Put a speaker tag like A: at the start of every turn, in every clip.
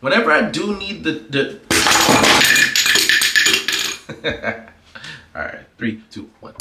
A: Whenever I do need the all right, 3, 2, 1.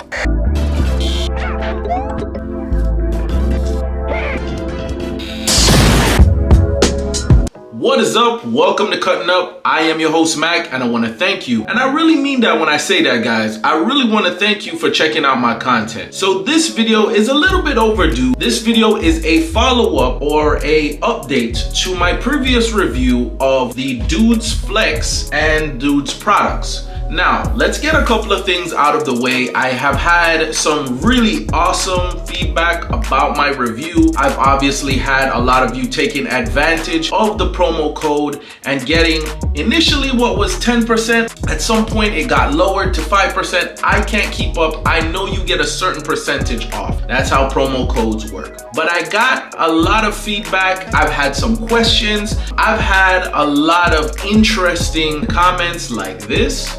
A: What is up? Welcome to Cutting Up. I am your host Mac, and I want to thank you. And I really mean that when I say that, guys. I really want to thank you for checking out my content. So this video is a little bit overdue. This video is a follow-up or a update to my previous review of the Douxds Flex and Douxds products. Now, let's get a couple of things out of the way. I have had some really awesome feedback about my review. I've obviously had a lot of you taking advantage of the promo code and getting initially what was 10%. At some point it got lowered to 5%. I can't keep up. I know you get a certain percentage off. That's how promo codes work. But I got a lot of feedback. I've had some questions. I've had a lot of interesting comments like this,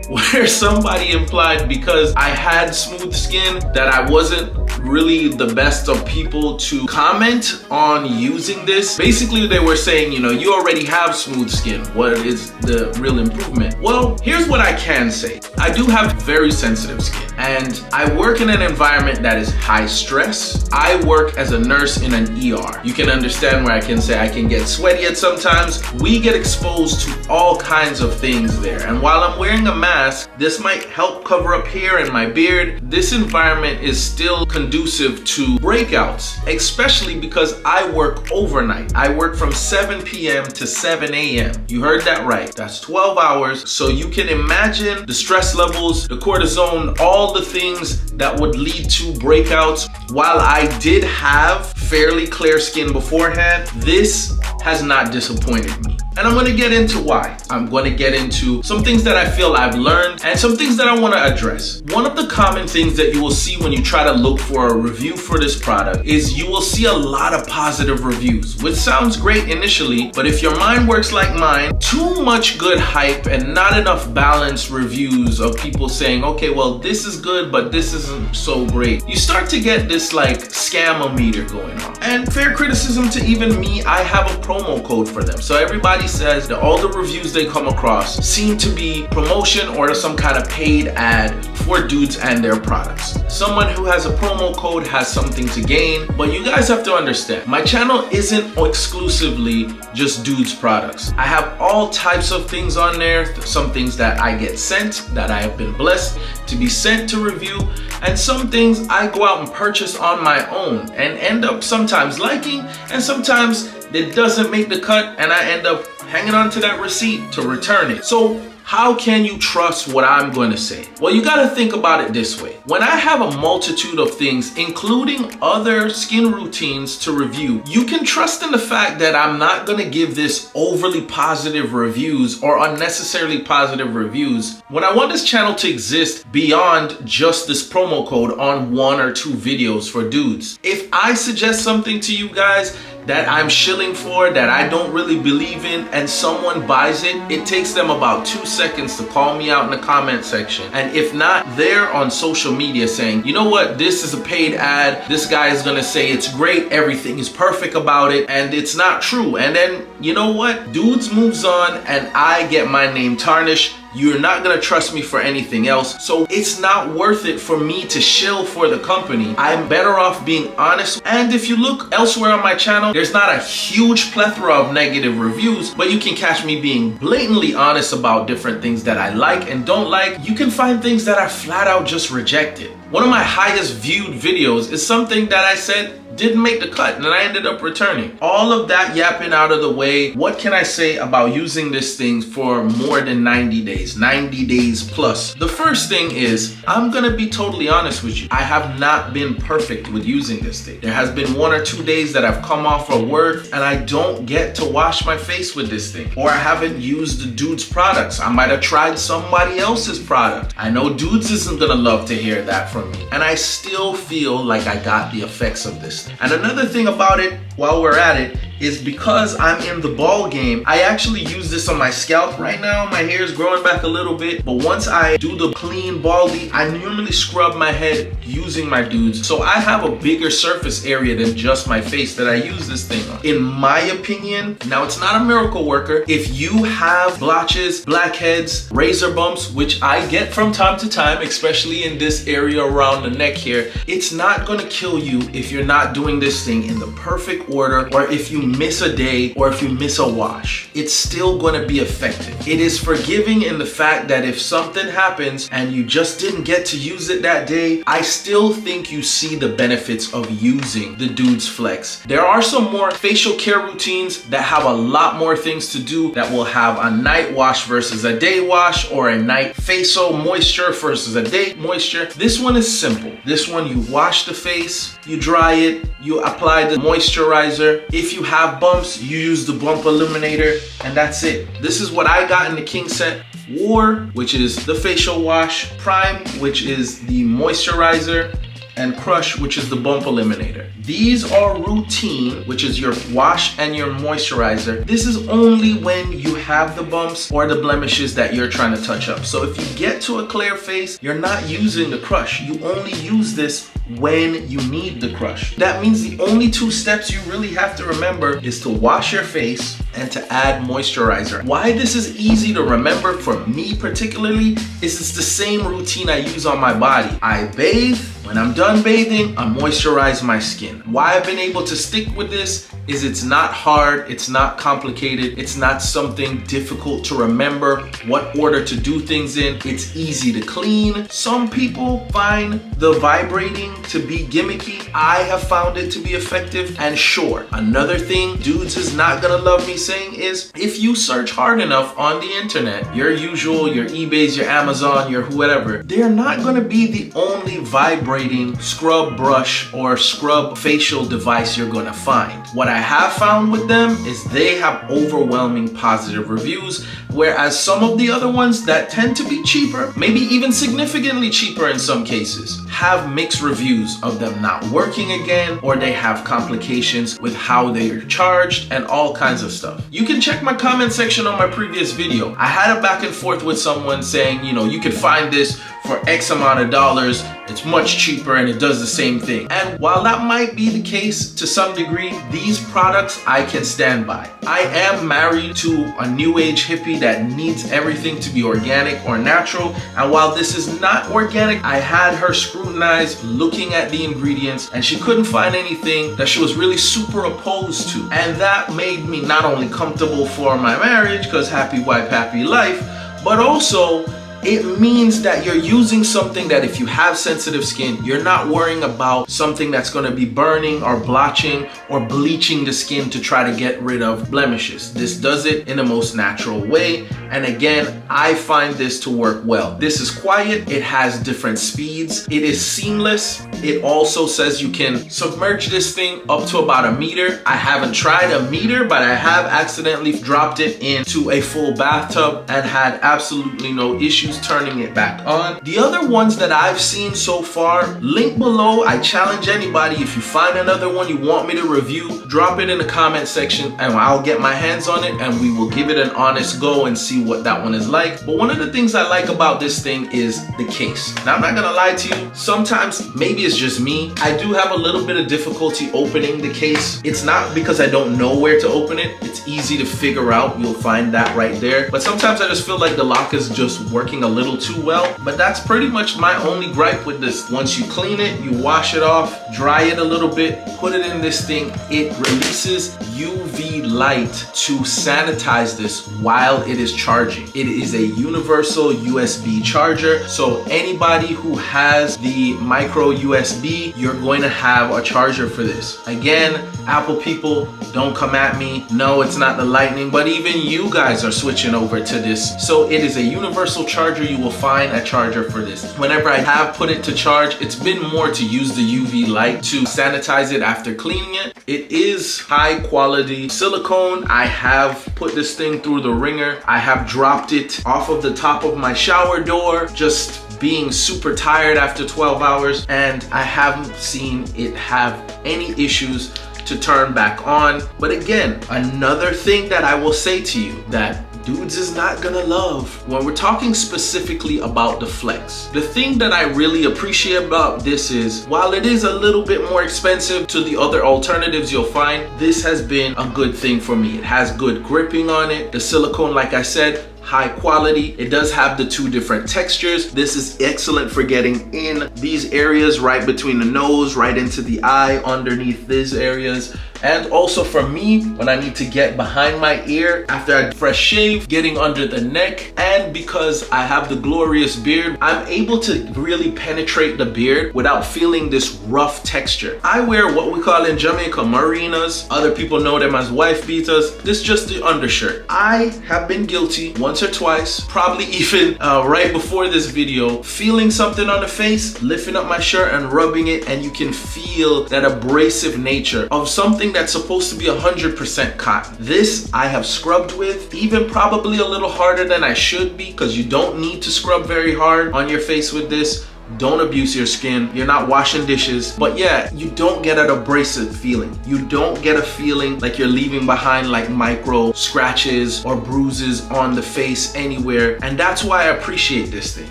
A: where somebody implied because I had smooth skin that I wasn't really the best of people to comment on using this. Basically, they were saying, you already have smooth skin. What is the real improvement? Well, here's what I can say. I do have very sensitive skin, and I work in an environment that is high stress. I work as a nurse in an ER. You can understand where I can say I can get sweaty at sometimes. We get exposed to all kinds of things there. And while I'm wearing a mask, this might help cover up hair and my beard. This environment is still conducive to breakouts, especially because I work overnight. I work from 7 p.m. to 7 a.m. You heard that right. That's 12 hours. So you can imagine the stress levels, the cortisone, all the things that would lead to breakouts. While I did have fairly clear skin beforehand, this has not disappointed me. And I'm gonna get into why. I'm gonna get into some things that I feel I've learned and some things that I wanna address. One of the common things that you will see when you try to look for a review for this product is you will see a lot of positive reviews, which sounds great initially, but if your mind works like mine, too much good hype and not enough balanced reviews of people saying, okay, well, this is good, but this isn't so great. You start to get this like scam-o-meter going on. And fair criticism to even me, I have a promo code for them. So everybody says that all the reviews they come across seem to be promotion or some kind of paid ad for Douxds and their products. Someone who has a promo code has something to gain, but you guys have to understand, my channel isn't exclusively just Douxds products. I have all types of things on there, some things that I get sent, that I have been blessed to be sent to review, and some things I go out and purchase on my own and end up sometimes liking, and sometimes it doesn't make the cut and I end up hanging on to that receipt to return it. So how can you trust what I'm going to say? Well, you got to think about it this way. When I have a multitude of things, including other skin routines to review, you can trust in the fact that I'm not going to give this overly positive reviews or unnecessarily positive reviews when I want this channel to exist beyond just this promo code on 1 or 2 videos for Douxds. If I suggest something to you guys that I'm shilling for, that I don't really believe in, and someone buys it, it takes them about 2 seconds to call me out in the comment section. And if not, they're on social media saying, you know what, this is a paid ad, this guy is gonna say it's great, everything is perfect about it, and it's not true. And then, you know what, Douxds moves on and I get my name tarnished. You're not gonna trust me for anything else. So it's not worth it for me to shill for the company. I'm better off being honest. And if you look elsewhere on my channel, there's not a huge plethora of negative reviews, but you can catch me being blatantly honest about different things that I like and don't like. You can find things that I flat out just rejected. One of my highest viewed videos is something that I said didn't make the cut and I ended up returning. All of that yapping out of the way, what can I say about using this thing for more than 90 days, 90 days plus? The first thing is, I'm gonna be totally honest with you. I have not been perfect with using this thing. There has been 1 or 2 days that I've come off of work and I don't get to wash my face with this thing. Or I haven't used the Douxds products. I might have tried somebody else's product. I know Douxds isn't gonna love to hear that from me. And I still feel like I got the effects of this thing. And another thing about it, while we're at it, is because I'm in the ball game, I actually use this on my scalp right now. My hair is growing back a little bit, but once I do the clean baldy, I normally scrub my head using my Douxds. So I have a bigger surface area than just my face that I use this thing on. In my opinion, now it's not a miracle worker. If you have blotches, blackheads, razor bumps, which I get from time to time, especially in this area around the neck here, it's not gonna kill you if you're not doing this thing in the perfect order, or if you miss a day, or if you miss a wash. It's still gonna be effective. It is forgiving in the fact that if something happens and you just didn't get to use it that day, I still think you see the benefits of using the Douxds Flex. There are some more facial care routines that have a lot more things to do, that will have a night wash versus a day wash, or a night facial moisture versus a day moisture. This one is simple. This one, you wash the face, you dry it, you apply the moisturizer. If you have bumps, you use the bump eliminator, and that's it. This is what I got in the King set. War, which is the facial wash, Prime, which is the moisturizer, and Crush, which is the bump eliminator. These are routine, which is your wash and your moisturizer. This is only when you have the bumps or the blemishes that you're trying to touch up. So if you get to a clear face, you're not using the Crush. You only use this when you need the Crush. That means the only two steps you really have to remember is to wash your face and to add moisturizer. Why this is easy to remember for me particularly is it's the same routine I use on my body. I bathe. When I'm done bathing, I moisturize my skin. Why I've been able to stick with this is it's not hard, it's not complicated, it's not something difficult to remember what order to do things in. It's easy to clean. Some people find the vibrating to be gimmicky. I have found it to be effective. And sure, another thing Douxds is not gonna love me saying is, if you search hard enough on the internet, your usual, your eBays, your Amazon, your whoever, they're not gonna be the only vibrating scrub brush or scrub facial device you're gonna find. What I have found with them is they have overwhelming positive reviews, whereas some of the other ones that tend to be cheaper, maybe even significantly cheaper in some cases, have mixed reviews of them not working again, or they have complications with how they are charged and all kinds of stuff. You can check my comment section on my previous video. I had a back and forth with someone saying, you know, you could find this for X amount of dollars, it's much cheaper and it does the same thing. And while that might be the case to some degree, these products I can stand by. I am married to a new age hippie that needs everything to be organic or natural. And while this is not organic, I had her scrutinize looking at the ingredients, and she couldn't find anything that she was really super opposed to. And that made me not only comfortable for my marriage, because happy wife, happy life, but also it means that you're using something that if you have sensitive skin, you're not worrying about something that's going to be burning or blotching or bleaching the skin to try to get rid of blemishes. This does it in the most natural way. And again, I find this to work well. This is quiet. It has different speeds. It is seamless. It also says you can submerge this thing up to about a meter. I haven't tried a meter, but I have accidentally dropped it into a full bathtub and had absolutely no issues turning it back on. The other ones that I've seen so far, link below. I challenge anybody, if you find another one you want me to review, drop it in the comment section and I'll get my hands on it and we will give it an honest go and see what that one is like. But one of the things I like about this thing is the case. Now, I'm not gonna lie to you, sometimes maybe it's just me, I do have a little bit of difficulty opening the case. It's not because I don't know where to open it, it's easy to figure out. You'll find that right there. But sometimes I just feel like the lock is just working a little too well. But that's pretty much my only gripe with this. Once you clean it, you wash it off, dry it a little bit, put it in this thing, it releases UV light to sanitize this while it is charging. It is a universal USB charger, so anybody who has the micro USB, you're going to have a charger for this. Again, Apple people, don't come at me. No, it's not the Lightning, but even you guys are switching over to this. So it is a universal charger. You will find a charger for this. Whenever I have put it to charge, it's been more to use the UV light to sanitize it after cleaning it. It is high quality silicone. I have put this thing through the ringer. I have dropped it off of the top of my shower door, just being super tired after 12 hours, and I haven't seen it have any issues to turn back on. But again, another thing that I will say to you that Douxds is not gonna love when we're talking specifically about the flex. The thing that I really appreciate about this is, while it is a little bit more expensive to the other alternatives you'll find, this has been a good thing for me. It has good gripping on it. The silicone, like I said, high quality. It does have the two different textures. This is excellent for getting in these areas right between the nose, right into the eye, underneath these areas. And also for me, when I need to get behind my ear after I fresh shave, getting under the neck, and because I have the glorious beard, I'm able to really penetrate the beard without feeling this rough texture. I wear what we call in Jamaica marinas. Other people know them as wife beaters. This is just the undershirt. I have been guilty once or twice, probably even right before this video, feeling something on the face, lifting up my shirt and rubbing it, and you can feel that abrasive nature of something that's supposed to be 100% cotton. This I have scrubbed with, even probably a little harder than I should be, because you don't need to scrub very hard on your face with this. Don't abuse your skin. You're not washing dishes. But yeah, you don't get an abrasive feeling. You don't get a feeling like you're leaving behind like micro scratches or bruises on the face anywhere. And that's why I appreciate this thing.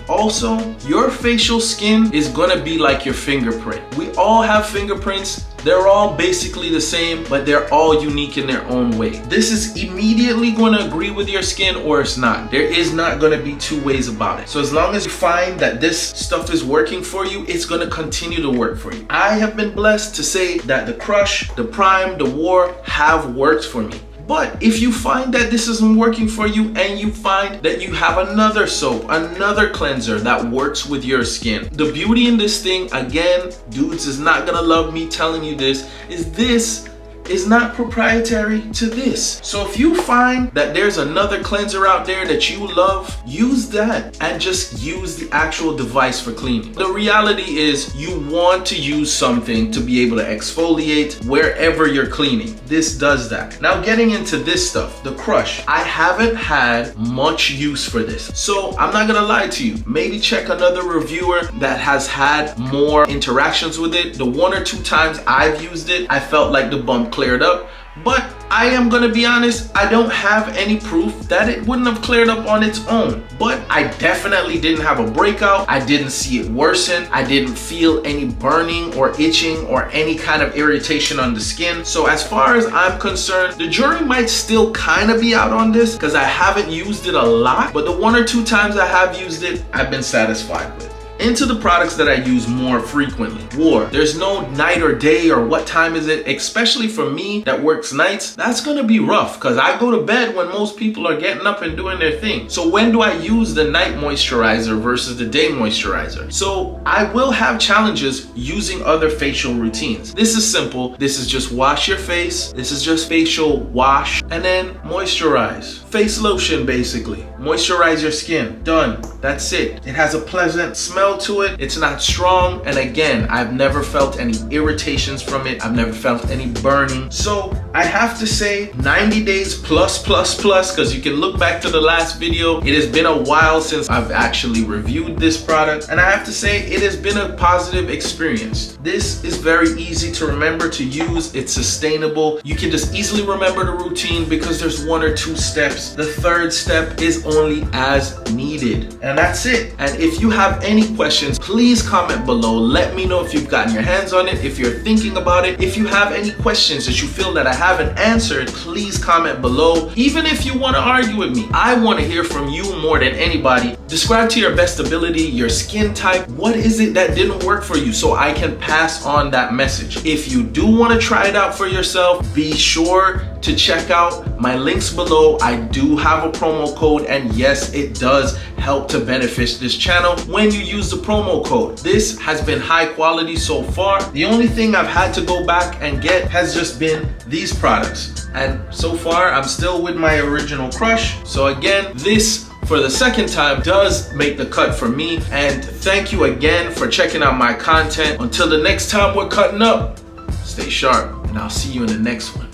A: Also, your facial skin is gonna be like your fingerprint. We all have fingerprints. They're all basically the same, but they're all unique in their own way. This is immediately going to agree with your skin or it's not. There is not going to be two ways about it. So as long as you find that this stuff is working for you, it's going to continue to work for you. I have been blessed to say that the Crush, the Prime, the War have worked for me. But if you find that this isn't working for you and you find that you have another soap, another cleanser that works with your skin, the beauty in this thing, again, Douxds is not gonna love me telling you this is not proprietary to this. So if you find that there's another cleanser out there that you love, use that and just use the actual device for cleaning. The reality is you want to use something to be able to exfoliate wherever you're cleaning. This does that. Now getting into this stuff, the Crush, I haven't had much use for this. So I'm not gonna lie to you. Maybe check another reviewer that has had more interactions with it. The 1 or 2 times I've used it, I felt like the bump cleared up. But I am gonna be honest, I don't have any proof that it wouldn't have cleared up on its own. But I definitely didn't have a breakout. I didn't see it worsen. I didn't feel any burning or itching or any kind of irritation on the skin. So as far as I'm concerned, the jury might still kind of be out on this because I haven't used it a lot, but the 1 or 2 times I have used it, I've been satisfied with. Into the products that I use more frequently. War. There's no night or day or what time is it, especially for me that works nights. That's gonna be rough because I go to bed when most people are getting up and doing their thing. So when do I use the night moisturizer versus the day moisturizer? So I will have challenges using other facial routines. This is simple. This is just wash your face. This is just facial wash and then moisturize. Face lotion basically. Moisturize your skin. Done. That's it. It has a pleasant smell to it. It's not strong, and again, I've never felt any irritations from it. I've never felt any burning. So I have to say 90 days plus because you can look back to the last video. It has been a while since I've actually reviewed this product, and I have to say it has been a positive experience. This is very easy to remember to use. It's sustainable. You can just easily remember the routine because there's 1 or 2 steps. The 3rd step is only as needed, and that's it. And if you have any questions, please comment below. Let me know if you've gotten your hands on it, if you're thinking about it. If you have any questions that you feel that I haven't answered, please comment below. Even if you want to argue with me, I want to hear from you more than anybody. Describe to your best ability your skin type. What is it that didn't work for you so I can pass on that message? If you do want to try it out for yourself, be sure to check out my links below. I do have a promo code, and yes, it does help to benefit this channel when you use the promo code. This has been high quality so far. The only thing I've had to go back and get has just been these products, and so far I'm still with my original Crush. So again, this for the 2nd time does make the cut for me, and thank you again for checking out my content. Until the next time we're cutting up, stay sharp, and I'll see you in the next one.